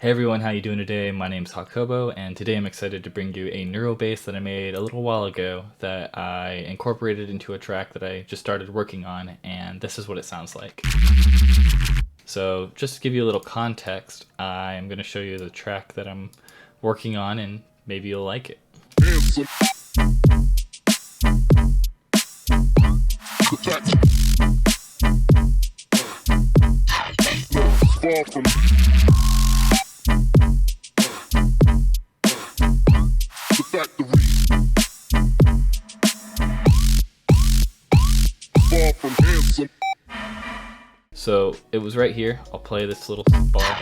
Hey everyone, how you doing today? My name's Hakobo, and today I'm excited to bring you a Neuro bass that I made a little while ago that I incorporated into a track that I just started working on, and this is what it sounds like. So just to give you a little context, I'm going to show you the track that I'm working on, and maybe you'll like it. So it was right here. I'll play this little bar.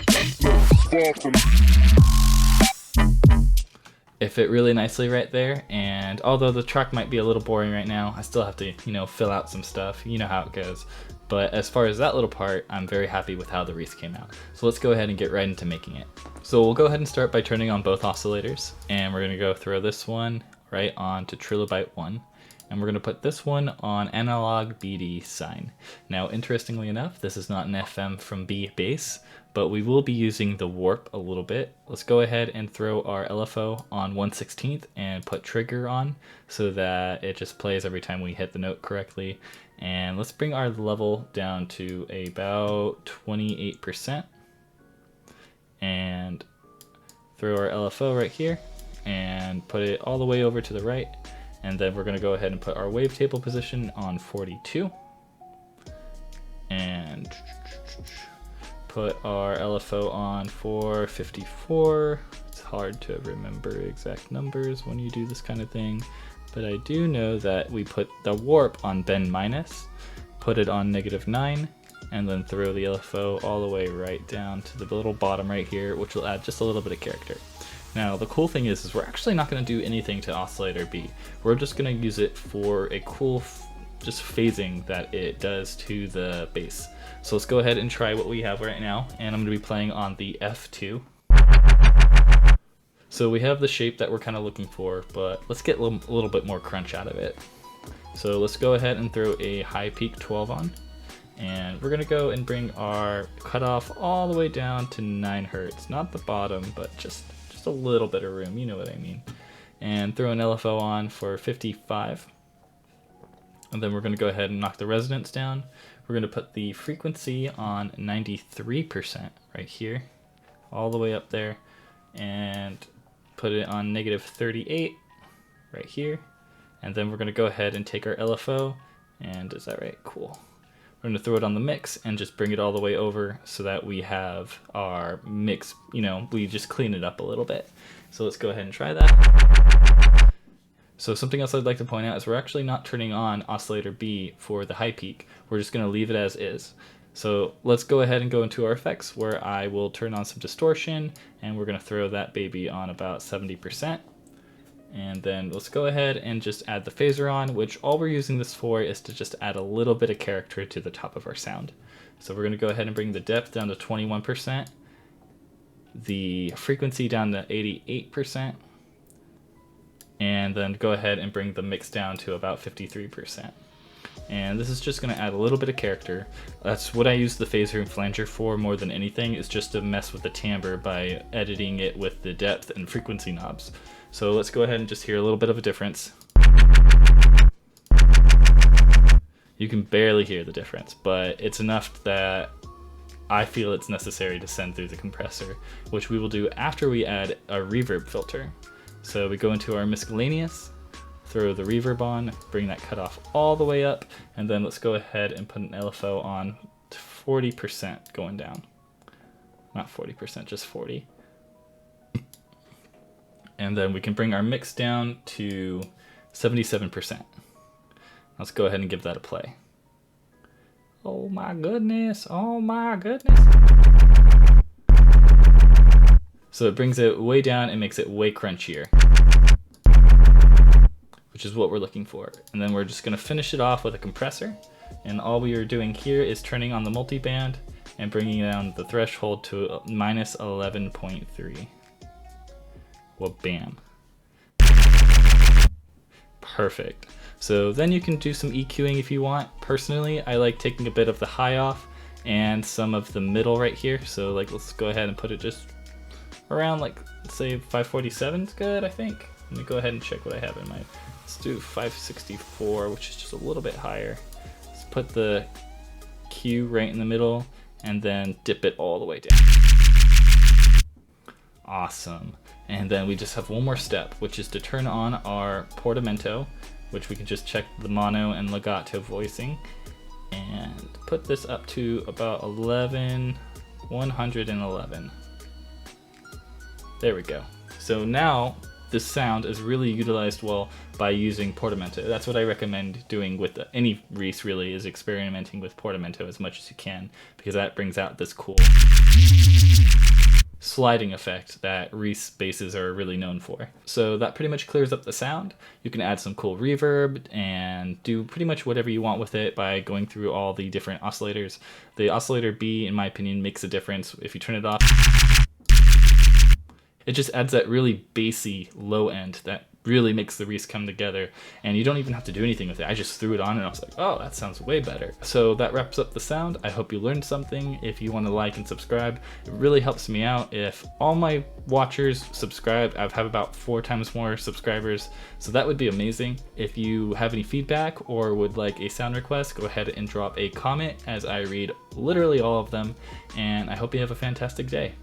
It fit really nicely right there, and although the track might be a little boring right now, I still have to, fill out some stuff. You know how it goes. But as far as that little part, I'm very happy with how the Reese came out. So let's go ahead and get right into making it. So we'll go ahead and start by turning on both oscillators, and we're going to go throw this one right on to Trilobyte 1. And we're going to put this one on analog BD sine. Now, interestingly enough, this is not an FM from B bass, but we will be using the warp a little bit. Let's go ahead and throw our LFO on 1/16 and put trigger on so that it just plays every time we hit the note correctly. And let's bring our level down to about 28% and throw our LFO right here and put it all the way over to the right. And then we're going to go ahead and put our wavetable position on 42 and put our LFO on 454. It's hard to remember exact numbers when you do this kind of thing, but I do know that we put the warp on bend minus, put it on -9, and then throw the LFO all the way right down to the little bottom right here, which will add just a little bit of character. Now, the cool thing is we're actually not going to do anything to oscillator B. We're just going to use it for a cool just phasing that it does to the bass. So let's go ahead and try what we have right now, and I'm going to be playing on the F2. So we have the shape that we're kind of looking for, but let's get a little bit more crunch out of it. So let's go ahead and throw a high peak 12 on, and we're going to go and bring our cutoff all the way down to 9 hertz. Not the bottom, but just a little bit of room, you know what I mean. And throw an LFO on for 55. And then we're going to go ahead and knock the resonance down. We're going to put the frequency on 93% right here, all the way up there, and put it on -38 right here. And then we're going to go ahead and take our LFO, and is that right? Cool. We're going to throw it on the mix and just bring it all the way over so that we have our mix, we just clean it up a little bit. So let's go ahead and try that. So something else I'd like to point out is we're actually not turning on oscillator B for the high peak. We're just going to leave it as is. So let's go ahead and go into our effects where I will turn on some distortion, and we're going to throw that baby on about 70%. And then let's go ahead and just add the phaser on, which all we're using this for is to just add a little bit of character to the top of our sound. So we're going to go ahead and bring the depth down to 21%, the frequency down to 88%, and then go ahead and bring the mix down to about 53%. And this is just going to add a little bit of character. That's what I use the phaser and flanger for more than anything, is just to mess with the timbre by editing it with the depth and frequency knobs. So let's go ahead and just hear a little bit of a difference. You can barely hear the difference, but it's enough that I feel it's necessary to send through the compressor, which we will do after we add a reverb filter. So we go into our miscellaneous, throw the reverb on, bring that cutoff all the way up, and then let's go ahead and put an LFO on to 40% going down. Not 40%, just 40. And then we can bring our mix down to 77%. Let's go ahead and give that a play. Oh my goodness, oh my goodness. So it brings it way down and makes it way crunchier, which is what we're looking for. And then we're just gonna finish it off with a compressor. And all we are doing here is turning on the multiband and bringing down the threshold to -11.3. Well, bam. Perfect. So then you can do some EQing if you want. Personally, I like taking a bit of the high off and some of the middle right here. So like, let's go ahead and put it just around like, let's say 547 is good, I think. Let me go ahead and check what I have in mind. Let's do 564, which is just a little bit higher. Let's put the Q right in the middle and then dip it all the way down. Awesome. And then we just have one more step, which is to turn on our portamento, which we can just check the mono and legato voicing, and put this up to about 111. There we go. So now this sound is really utilized well by using portamento. That's what I recommend doing with any Reese, really, is experimenting with portamento as much as you can, because that brings out this cool sliding effect that Reese basses are really known for. So that pretty much clears up the sound. You can add some cool reverb and do pretty much whatever you want with it by going through all the different oscillators. The oscillator B, in my opinion, makes a difference. If you turn it off, it just adds that really bassy low end that really makes the Reese come together, and you don't even have to do anything with it. I just threw it on and I was like, oh, that sounds way better. So that wraps up the sound. I hope you learned something. If you want to like and subscribe, it really helps me out. If all my watchers subscribe, I have about 4 times more subscribers, so that would be amazing. If you have any feedback or would like a sound request, go ahead and drop a comment, as I read literally all of them, and I hope you have a fantastic day.